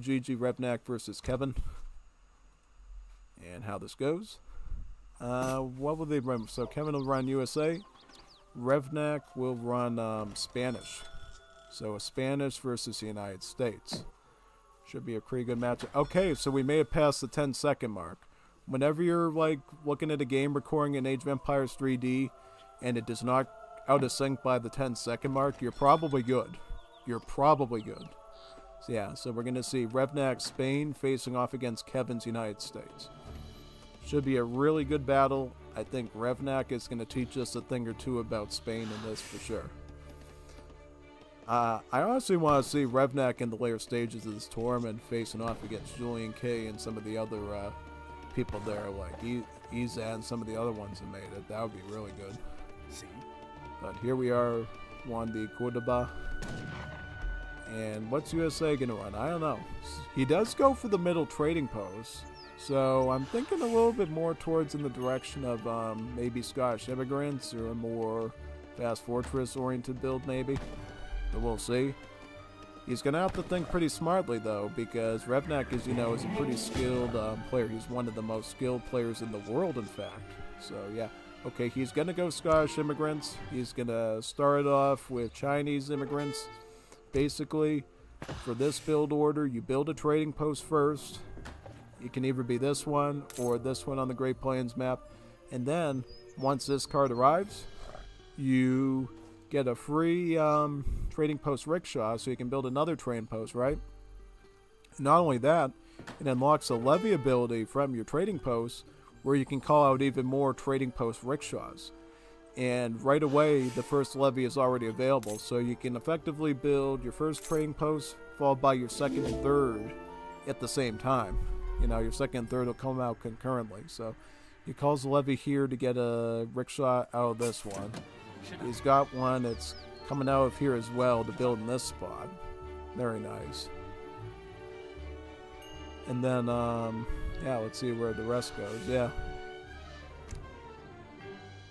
GG.Revnak versus Kevin. And how this goes. What will they run? So Kevin will run USA. Revnak will run Spanish. So a Spanish versus the United States. Should be a pretty good match. Okay, so we may have passed the 10-second mark. Whenever you're like looking at a game recording in Age of Empires 3D and it does not out of sync by the 10-second mark, you're probably good. You're probably good. So yeah, so we're going to see Revnak Spain facing off against Kevin's United States. Should be a really good battle. I think Revnak is going to teach us a thing or two about Spain in this for sure. I honestly want to see Revnak in the later stages of this tournament facing off against JulianK and some of the other people there, like Iza and some of the other ones that made it. That would be really good. But here we are, won the Cordoba. And what's USA going to run? I don't know. He does go for the middle trading post. So I'm thinking a little bit more towards in the direction of maybe Scottish immigrants or a more fast fortress oriented build maybe. But we'll see. He's going to have to think pretty smartly though, because Revnak, as you know, is a pretty skilled player. He's one of the most skilled players in the world, in fact. So yeah. Okay, he's going to go Scottish immigrants. He's going to start off with Chinese immigrants. Basically, for this build order, you build a trading post first. It can either be this one or this one on the Great Plains map. And then, once this card arrives, you get a free trading post rickshaw, so you can build another trading post, right? Not only that, it unlocks a levy ability from your trading post, where you can call out even more trading post rickshaws. And right away, the first levy is already available, so you can effectively build your first trading post, followed by your second and third at the same time. You know, your second and third will come out concurrently. So he calls the levy here to get a rickshaw out of this one. He's got one that's coming out of here as well to build in this spot. Very nice. And then, yeah, let's see where the rest goes. Yeah.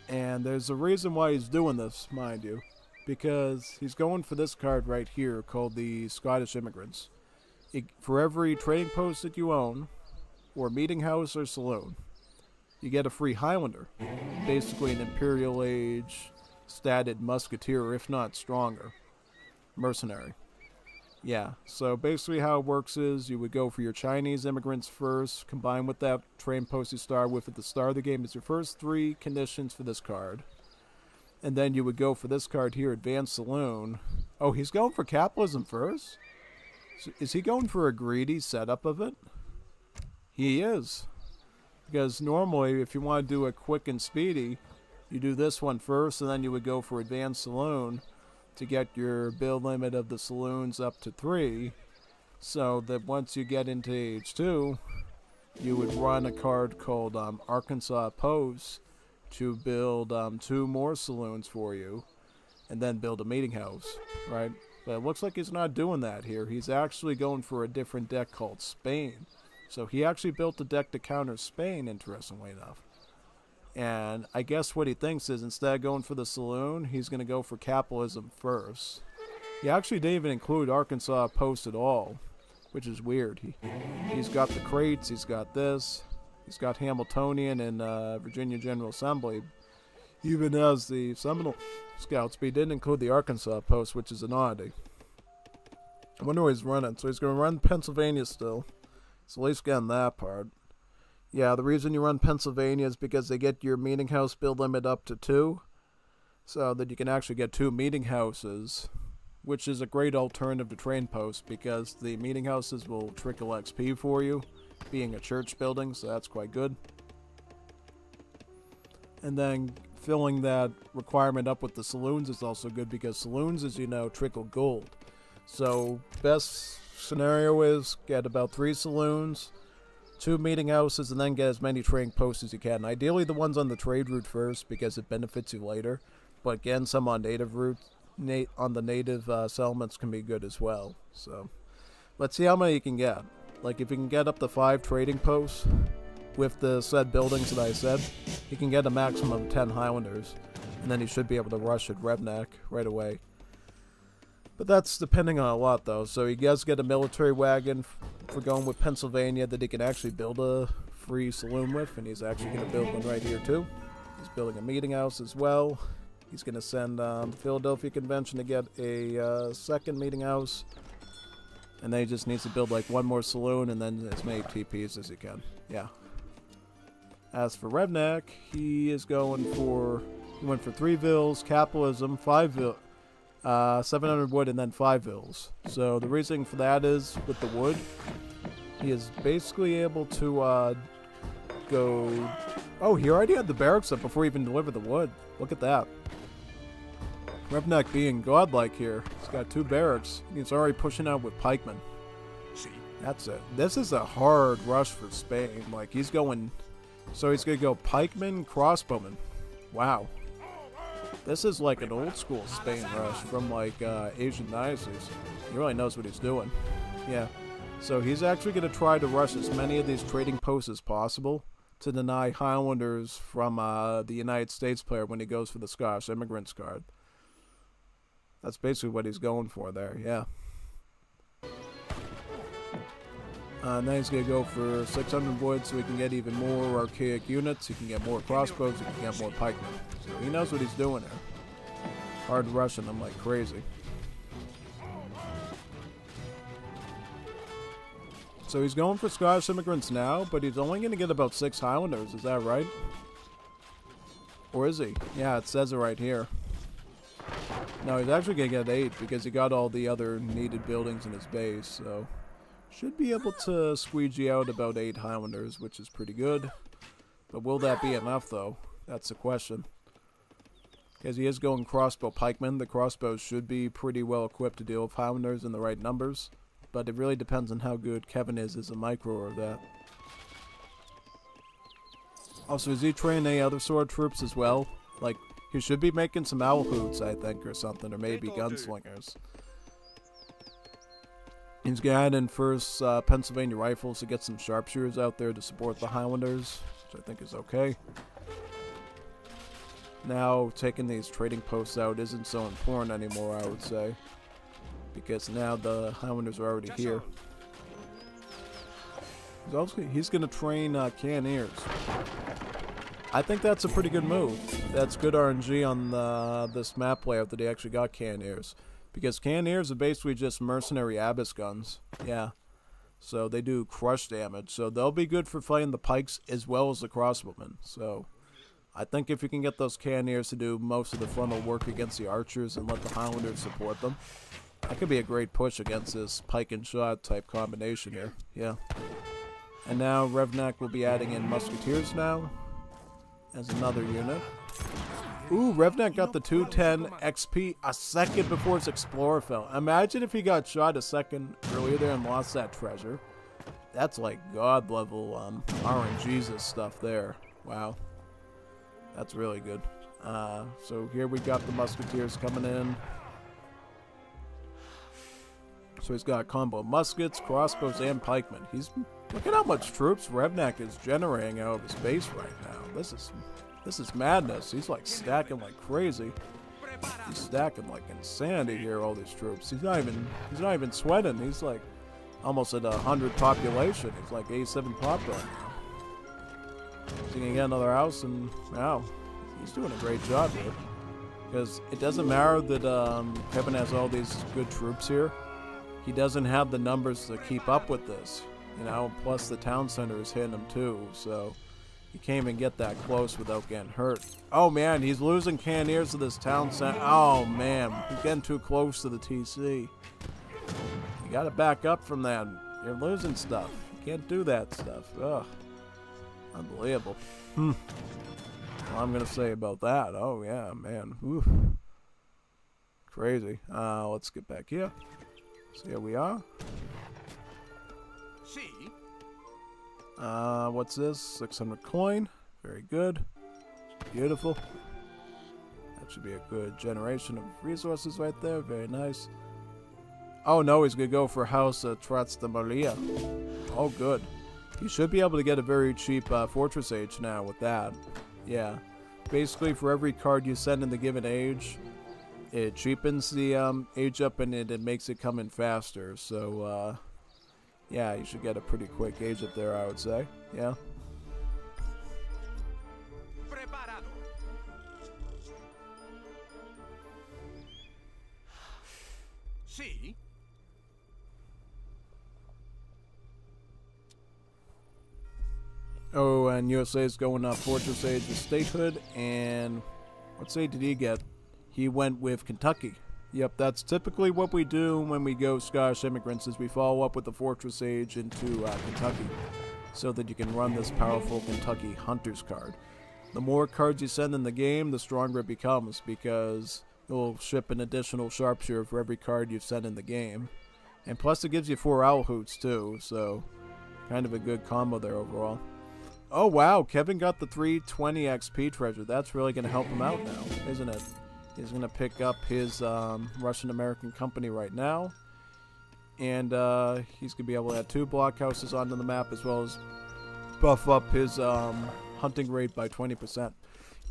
And there's a reason why he's doing this, mind you. Because he's going for this card right here called the Scottish Immigrants. For every trading post that you own, or meeting house or saloon, you get a free Highlander. Basically an Imperial Age statted musketeer, if not stronger. Mercenary. Yeah, so basically how it works is you would go for your Chinese immigrants first, combined with that trading post you start with at the start of the game. It's your first three conditions for this card. And then you would go for this card here, Advanced Saloon. Oh, he's going for capitalism first? So is he going for a greedy setup of it? He is. Because normally, if you want to do a quick and speedy, you do this one first, and then you would go for Advanced Saloon to get your build limit of the saloons up to 3, so that once you get into Age 2, you would run a card called Arkansas Post to build 2 more saloons for you, and then build a meeting house, right? But it looks like he's not doing that here. He's actually going for a different deck called Spain. So he actually built a deck to counter Spain, interestingly enough. And I guess what he thinks is instead of going for the saloon, he's going to go for capitalism first. He actually didn't even include Arkansas Post at all, which is weird. He's got the crates, he's got this, he's got Hamiltonian and Virginia General Assembly. He even has the Seminole Scouts, but he didn't include the Arkansas Post, which is an oddity. I wonder what he's running. So he's going to run Pennsylvania still. So at least getting that part. Yeah, the reason you run Pennsylvania is because they get your meeting house build limit up to 2. So that you can actually get 2 meeting houses, which is a great alternative to train posts because the meeting houses will trickle XP for you, being a church building, so that's quite good. And then filling that requirement up with the saloons is also good because saloons, as you know, trickle gold. So best scenario is get about 3 saloons, 2 meeting houses, and then get as many trading posts as you can. Ideally the ones on the trade route first because it benefits you later. But again, some on native route, on the native settlements can be good as well. So let's see how many you can get. Like if you can get up to 5 trading posts with the said buildings that I said, you can get a maximum of 10 Highlanders. And then you should be able to rush at Revnak right away. But that's depending on a lot though. So he does get a military wagon for going with Pennsylvania that he can actually build a free saloon with, and he's actually going to build one right here too. He's building a meeting house as well. He's going to send Philadelphia Convention to get a second meeting house. And then he just needs to build like one more saloon and then as many TPs as he can. Yeah. As for Revnak, he is going for... He went for 3 vills, capitalism, 700 wood, and then 5 vills. So the reason for that is, with the wood, he is basically able to go... Oh, he already had the barracks up before he even delivered the wood. Look at that. Revnak being godlike here. He's got 2 barracks. He's already pushing out with pikemen. That's it. This is a hard rush for Spain. Like, he's going... So he's going to go pikemen, crossbowmen. Wow. This is like an old school Spain rush from like Asian dynasties. He really knows what he's doing. Yeah. So he's actually going to try to rush as many of these trading posts as possible to deny Highlanders from the United States player when he goes for the Scottish immigrants card. That's basically what he's going for there, yeah. And then he's going to go for 600 wood so he can get even more archaic units. He can get more crossbows. He can get more pikemen. So he knows what he's doing there. Hard rushing them like crazy. So he's going for Scottish immigrants now, but he's only going to get about 6 Highlanders. Is that right? Or is he? Yeah, it says it right here. No, he's actually going to get 8 because he got all the other needed buildings in his base, so... Should be able to squeegee out about 8 Highlanders, which is pretty good. But will that be enough, though? That's the question. Because he is going crossbow pikemen. The crossbows should be pretty well equipped to deal with Highlanders in the right numbers. But it really depends on how good Kevin is as a micro or that. Also, is he training any other sword troops as well? Like, he should be making some owl hoots, I think, or something. Or maybe gunslingers. He's going to add in first Pennsylvania Rifles to get some sharpshooters out there to support the Highlanders, which I think is okay. Now, taking these trading posts out isn't so important anymore, I would say. Because now the Highlanders are already here. He's going to train cannoneers. I think that's a pretty good move. That's good RNG on this map layout that he actually got cannoneers. Because cannoneers are basically just mercenary abyss guns. Yeah. So they do crush damage. So they'll be good for fighting the pikes as well as the crossbowmen. So I think if you can get those cannoneers to do most of the frontal work against the archers and let the Highlanders support them, that could be a great push against this pike and shot type combination here. Yeah. And now Revnak will be adding in musketeers now as another unit. Ooh, Revnak got the 210 XP a second before his Explorer fell. Imagine if he got shot a second earlier there and lost that treasure. That's like God level RNG's stuff there. Wow. That's really good. So here we got the Musketeers coming in. So he's got combo muskets, crossbows, and pikemen. Look at how much troops Revnak is generating out of his base right now. This is madness. He's like stacking like crazy. He's stacking like insanity here, all these troops. He's not even sweating. He's like almost at 100 population. He's like 87 pop right now. So he can get another house, and wow, he's doing a great job here. Because it doesn't matter that Kevin has all these good troops here. He doesn't have the numbers to keep up with this, you know. Plus the town center is hitting him too, so. He can't even get that close without getting hurt. Oh man, he's losing cannoneers to this town center. Oh man, he's getting too close to the TC. You gotta back up from that. You're losing stuff. You can't do that stuff. Ugh. Unbelievable. What I'm gonna say about that. Oh yeah, man. Oof. Crazy. Let's get back here. So here we are. See? What's this? 600 coin. Very good. Beautiful. That should be a good generation of resources right there. Very nice. Oh no, he's going to go for House Trastamalia. Oh good. You should be able to get a very cheap Fortress Age now with that. Yeah. Basically, for every card you send in the given age, it cheapens the age up and it makes it come in faster. So, Yeah, you should get a pretty quick gauge up there, I would say. Yeah. Sí. Oh, and USA is going up Fortress Age of Statehood, and what state did he get? He went with Kentucky. Yep, that's typically what we do when we go Scottish immigrants, is we follow up with the Fortress Age into Kentucky, so that you can run this powerful Kentucky Hunters card. The more cards you send in the game, the stronger it becomes, because it will ship an additional sharpshooter for every card you've sent in the game. And plus it gives you 4 Owl Hoots too, so kind of a good combo there overall. Oh wow, Kevin got the 320 XP treasure. That's really going to help him out now, isn't it? He's going to pick up his Russian-American company right now. And he's going to be able to add 2 blockhouses onto the map, as well as buff up his hunting rate by 20%.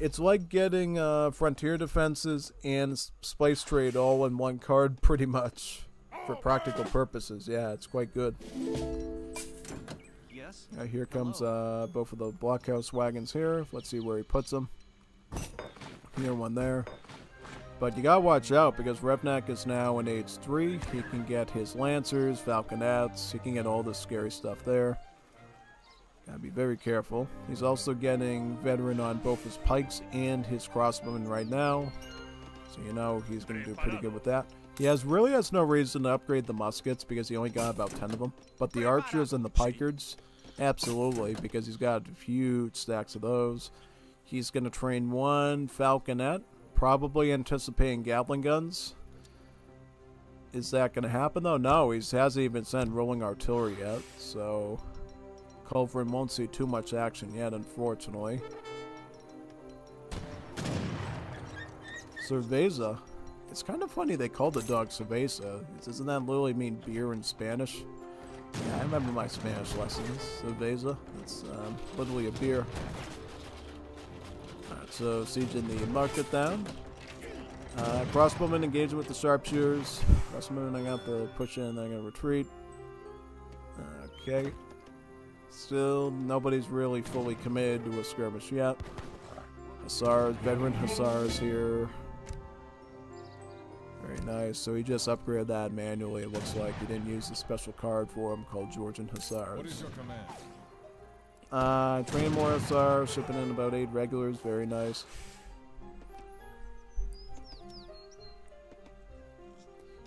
It's like getting frontier defenses and spice trade all in one card, pretty much, for practical purposes. Yeah, it's quite good. Yes. Here comes both of the blockhouse wagons here. Let's see where he puts them. Here, one there. But you gotta watch out, because Revnak is now in age 3. He can get his lancers, falconets. He can get all this scary stuff there. Gotta be very careful. He's also getting veteran on both his pikes and his crossbowmen right now, so you know he's gonna do pretty good with that. He really has no reason to upgrade the muskets, because he only got about 10 of them. But the archers and the pikers, absolutely, because he's got huge stacks of those. He's gonna train 1 falconet, probably anticipating Gatling guns. Is that gonna happen though? No, he hasn't even sent rolling artillery yet, so Culverin won't see too much action yet, unfortunately. Cerveza. It's kind of funny they called the dog Cerveza. Doesn't that literally mean beer in Spanish? Yeah, I remember my Spanish lessons. Cerveza. It's literally a beer. Alright, so sieging the market down. Crossbowmen engaging with the sharpshooters. Crossbowmen, I got the push in, they're going to retreat. Okay. Still, nobody's really fully committed to a skirmish yet. Hussars, veteran Hussars here. Very nice. So he just upgraded that manually, it looks like. He didn't use the special card for him called Georgian Hussars. What is your command? Train more Hussars, shipping in about 8 regulars. Very nice.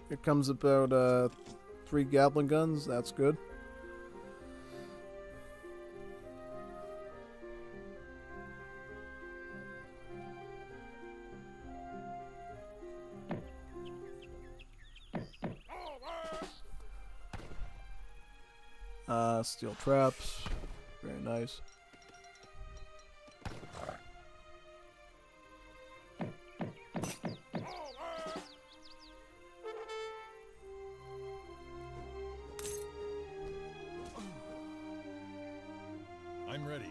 Here comes about 3 Gatling guns. That's good. Steel traps. Very nice. I'm ready.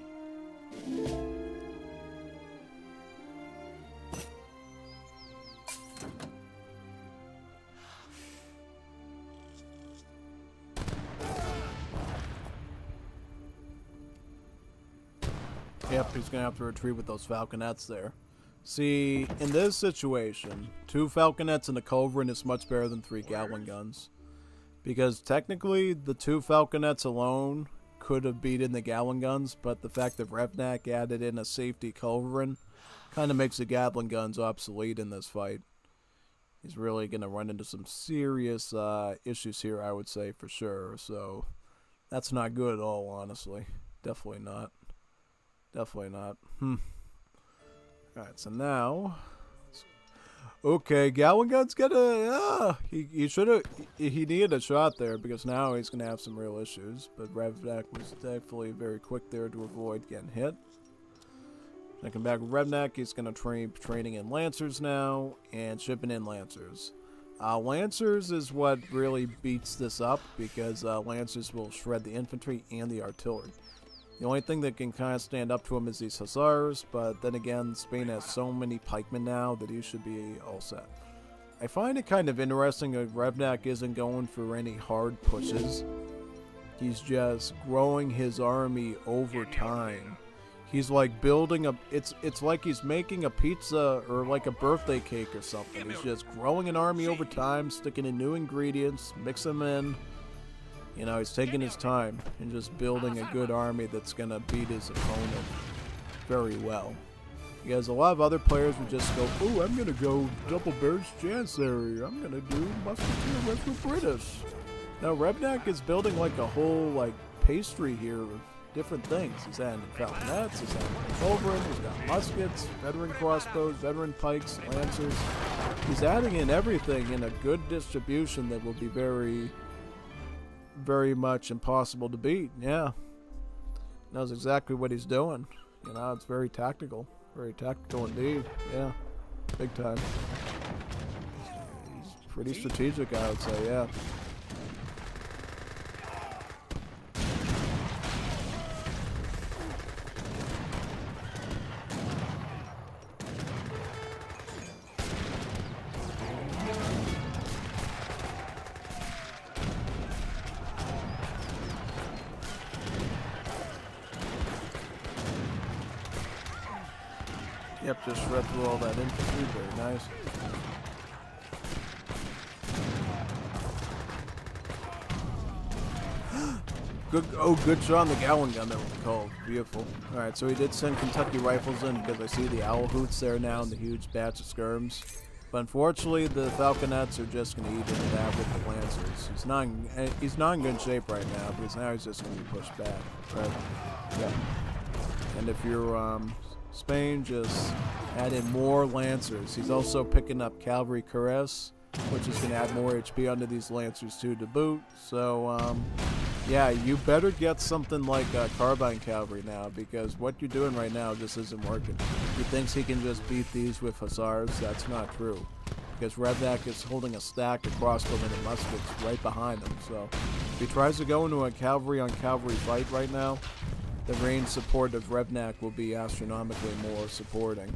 Yep, he's going to have to retreat with those falconets there. See, in this situation, 2 falconets and a culverin is much better than 3 Gatling guns. Because technically, the 2 falconets alone could have beaten the Gatling guns, but the fact that Revnak added in a safety culverin kind of makes the Gatling guns obsolete in this fight. He's really going to run into some serious issues here, I would say, for sure. So, that's not good at all, honestly. Definitely not. Definitely not. Alright, so now... Okay, Gatling gun's gonna... he should have... He needed a shot there, because now he's gonna have some real issues. But Revnak was definitely very quick there to avoid getting hit. Then come back with Revnak, he's gonna training in Lancers now, and shipping in Lancers. Lancers is what really beats this up, because Lancers will shred the infantry and the artillery. The only thing that can kind of stand up to him is these Hussars, but then again, Spain has so many pikemen now that he should be all set. I find it kind of interesting that Revnak isn't going for any hard pushes. He's just growing his army over time. He's like building a, it's like he's making a pizza or like a birthday cake or something. He's just growing an army over time, sticking in new ingredients, mix them in. You know, he's taking his time and just building a good army that's going to beat his opponent very well. Because a lot of other players would just go, ooh, I'm going to go double Bears Janissary. I'm going to do Musketeer with British. Now, Revnak is building like a whole like pastry here of different things. He's adding falconets, he's adding culverin, he's got muskets, veteran crossbows, veteran pikes, lancers. He's adding in everything in a good distribution that will be very, very much impossible to beat. Yeah. Knows exactly what he's doing. You know, it's very tactical. Very tactical indeed. Yeah. Big time. He's pretty strategic, I would say, yeah. Yep, just shred through all that infantry. Very nice. Good shot on the Gowan gun that was called. Beautiful. Alright, so he did send Kentucky rifles in because I see the owl hoots there now and the huge batch of skirms. But unfortunately, the falconets are just going to eat into that with the lancers. He's not in good shape right now because now he's just going to be pushed back. Right? Yeah. And if you're Spain, just add in more lancers. He's also picking up cavalry cuirass, which is going to add more HP onto these lancers too to boot. So yeah, you better get something like carbine cavalry now, because what you're doing right now just isn't working. He thinks he can just beat these with hussars. That's not true, because Revnak is holding a stack of crossbowmen and muskets right behind him. So if he tries to go into a cavalry on cavalry fight right now, the range support of Revnak will be astronomically more supporting,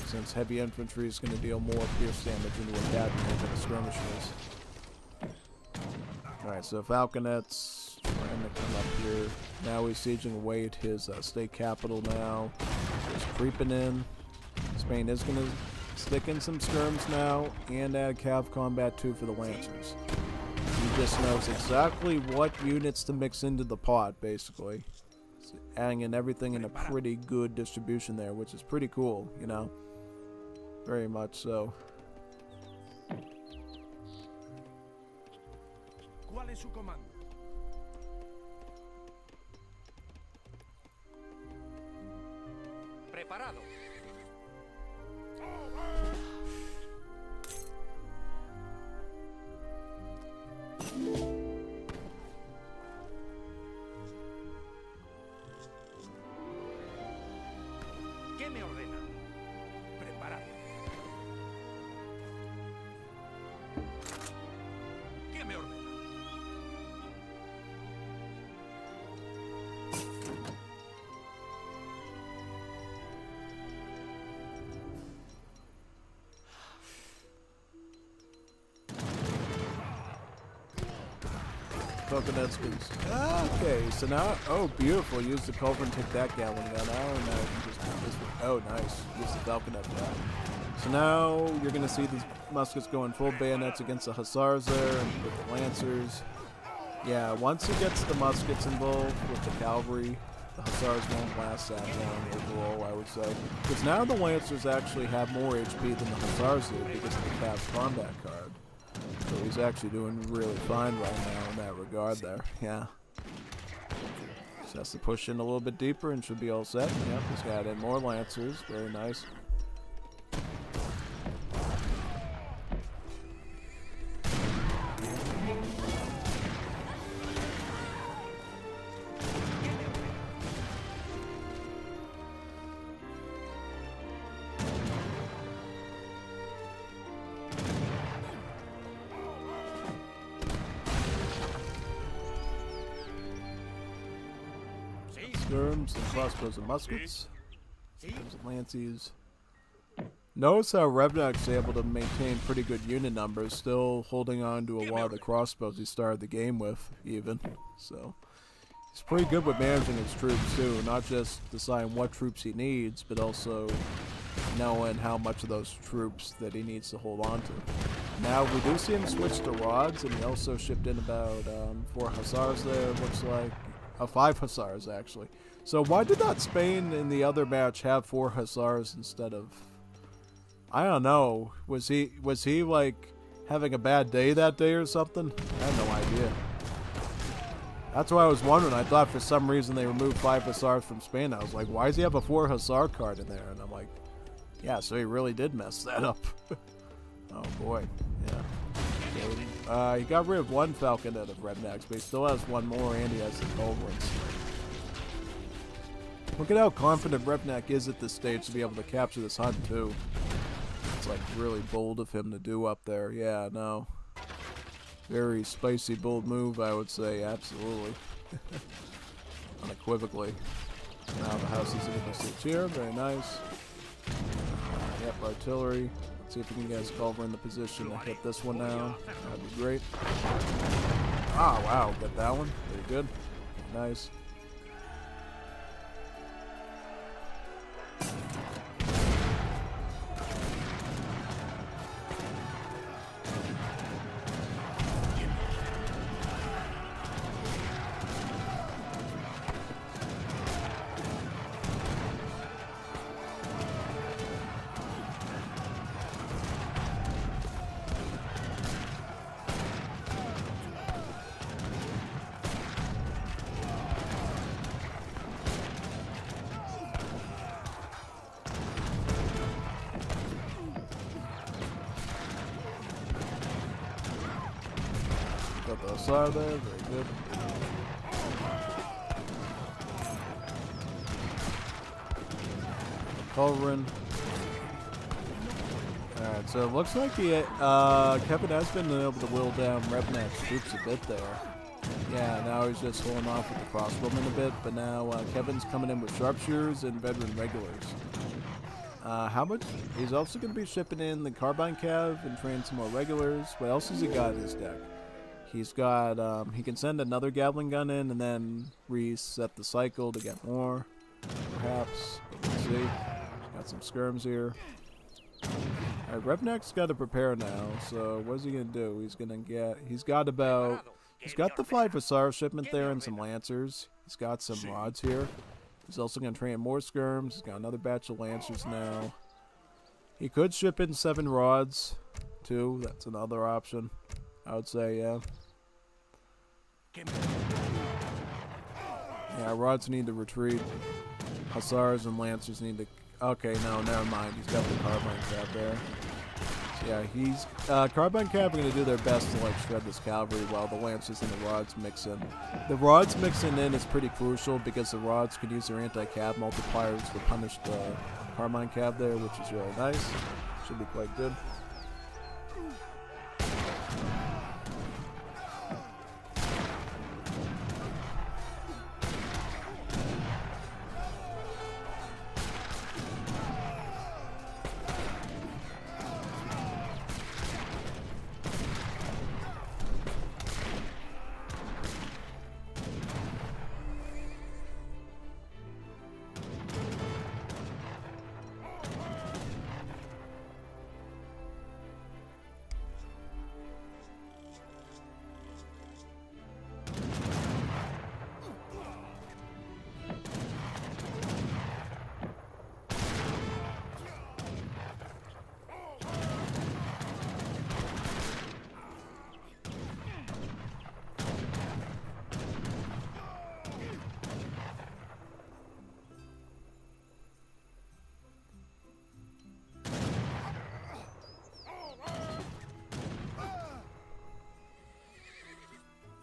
since heavy infantry is going to deal more pierce damage into a cavalry than a skirmish is. Alright, so falconets trying to come up here. Now he's sieging away at his state capital now. Just creeping in. Spain is going to stick in some skirms now and add cav combat too for the lancers. He just knows exactly what units to mix into the pot, basically. Adding in everything in a pretty good distribution there, which is pretty cool, you know. Very much so. ¿Cuál es su comando? Preparado. ¿Qué me ordena? Preparado. ¿Qué me ordena? Coconuts boost. Okay, so now, oh, beautiful. Use the culverin, take that gallon gun. Oh, no, you just put this one. Oh, nice. Use the falconet gun. So now you're going to see these muskets going full bayonets against the hussars there and with the lancers. Yeah, once he gets the muskets involved with the cavalry, the hussars won't last that long overall, I would say. Because now the lancers actually have more HP than the hussars do because of the cav combat card. So he's actually doing really fine right now in that regard there. Yeah. Just has to push in a little bit deeper and should be all set. Yep, he's got in more lancers. Very nice. Skirms and crossbows and muskets. Skirms and lances. Notice how Revnak's able to maintain pretty good unit numbers, still holding on to a lot of the crossbows he started the game with, even. So, He's pretty good with managing his troops too, not just deciding what troops he needs, but also knowing how much of those troops that he needs to hold on to. Now, we do see him switch to rods, and he also shipped in about 4 hussars there, looks like. 5 hussars, actually. So why did not Spain in the other match have 4 hussars instead of... I don't know. Was he like, having a bad day that day or something? I have no idea. That's why I was wondering. I thought for some reason they removed 5 hussars from Spain. I was like, why does he have a 4 hussar card in there? And I'm like, yeah, so he really did mess that up. Oh boy, yeah. So, he got rid of 1 falcon out of Revnak, but he still has 1 more, and he has the culverins. Look at how confident Revnak is at this stage to be able to capture this hunt too. It's like really bold of him to do up there. Yeah, no. Very spicy, bold move, I would say. Absolutely. Unequivocally. Now the house is in the siege here. Very nice. Yep, artillery. Let's see if we can get his culver in the position to hit this one now. That'd be great. Ah, wow. Get that one. Very good. Nice. Got the side there, very good. Culverin. Alright, so it looks like Kevin has been able to whittle down Revnak's troops a bit there. Yeah, now he's just holding off with the crossbowmen a bit, but now Kevin's coming in with sharpshooters and veteran regulars. How much? He's also going to be shipping in the carbine cav and train some more regulars. What else has he got in his deck? He's got, he can send another Gatling gun in and then reset the cycle to get more, perhaps. Let's see. Got some skirms here. Alright, Revnak's got to prepare now, so what is he going to do? He's got the 5 Hussar shipment there and some Lancers. He's got some rods here. He's also going to train more skirms. He's got another batch of Lancers now. He could ship in 7 rods, too. That's another option, I would say, yeah. Yeah, rods need to retreat. Hussars and Lancers need to... Okay, no, never mind. He's got the carbine cav there. So yeah, he's... carbine cav are going to do their best to, like, shred this cavalry while the Lancers and the rods mix in. The rods mixing in is pretty crucial because the rods could use their anti-cav multipliers to punish the carbine cav there, which is really nice. Should be quite good.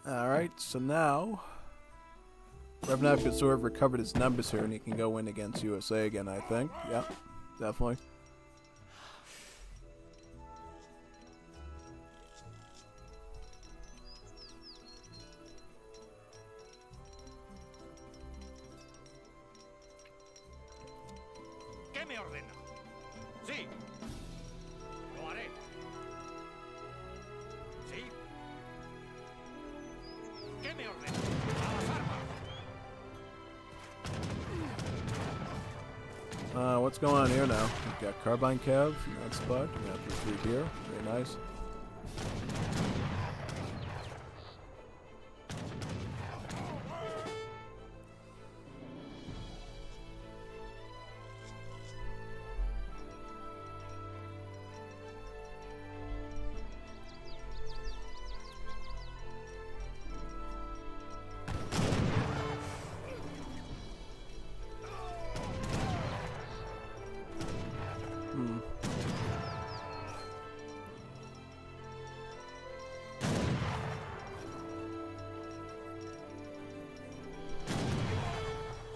Alright, so now Revnak has sort of recovered his numbers here and he can go in against USA again, I think. Yep, definitely. ¿Qué me ordena? Sí. Lo haré. Sí. ¿Qué me ordena? A las armas. What's going on here now? We've got Carbine Cav in that spot. We got retreat here. Very nice.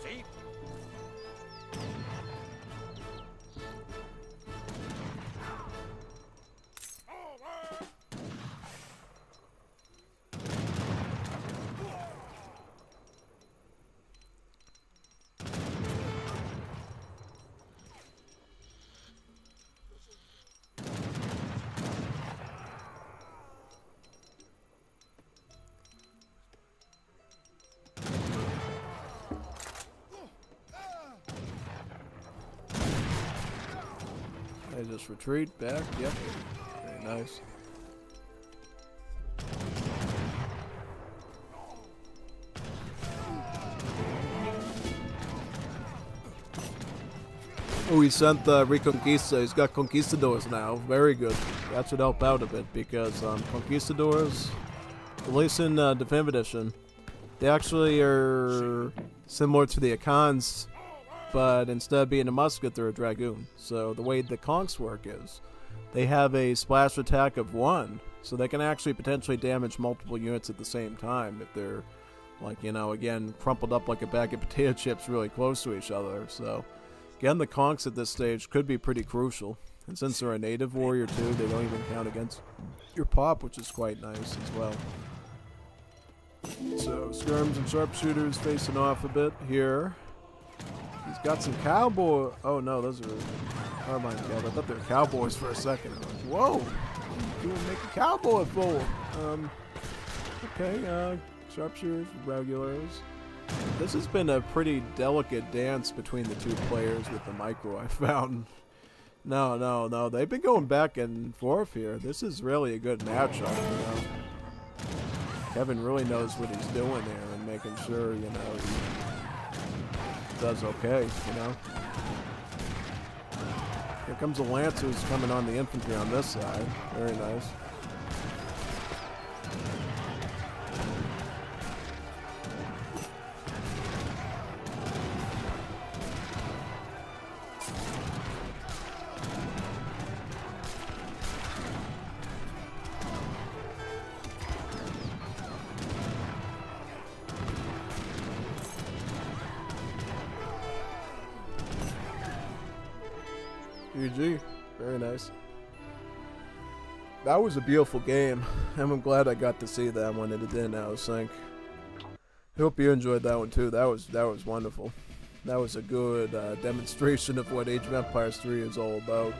See? They just retreat back. Yep. Very nice. Oh, he sent the Reconquista. He's got Conquistadors now. Very good. That should help out a bit because Conquistadors, at least in Definitive Edition, they actually are similar to the Akans, but instead of being a musket, they're a dragoon. So the way the conks work is they have a splash attack of 1, so they can actually potentially damage multiple units at the same time if they're, like, you know, again, crumpled up like a bag of potato chips really close to each other. So again, the conks at this stage could be pretty crucial. And since they're a native warrior too, they don't even count against your pop, which is quite nice as well. So skirms and sharpshooters facing off a bit here. He's got some cowboy. Oh no, those are carbine cav. I thought they were cowboys for a second. I'm like, whoa, you would make a cowboy fool. Okay, sharpshooters, regulars. This has been a pretty delicate dance between the two players with the micro, I found. No, they've been going back and forth here. This is really a good matchup, you know. Kevin really knows what he's doing here and making sure, you know, he does okay, you know. Here comes the Lancers coming on the infantry on this side. Very nice. GG. Very nice. That was a beautiful game. I'm glad I got to see that one and it didn't out of sync. I hope you enjoyed that one too. That was wonderful. That was a good demonstration of what Age of Empires 3 is all about.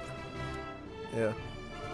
Yeah.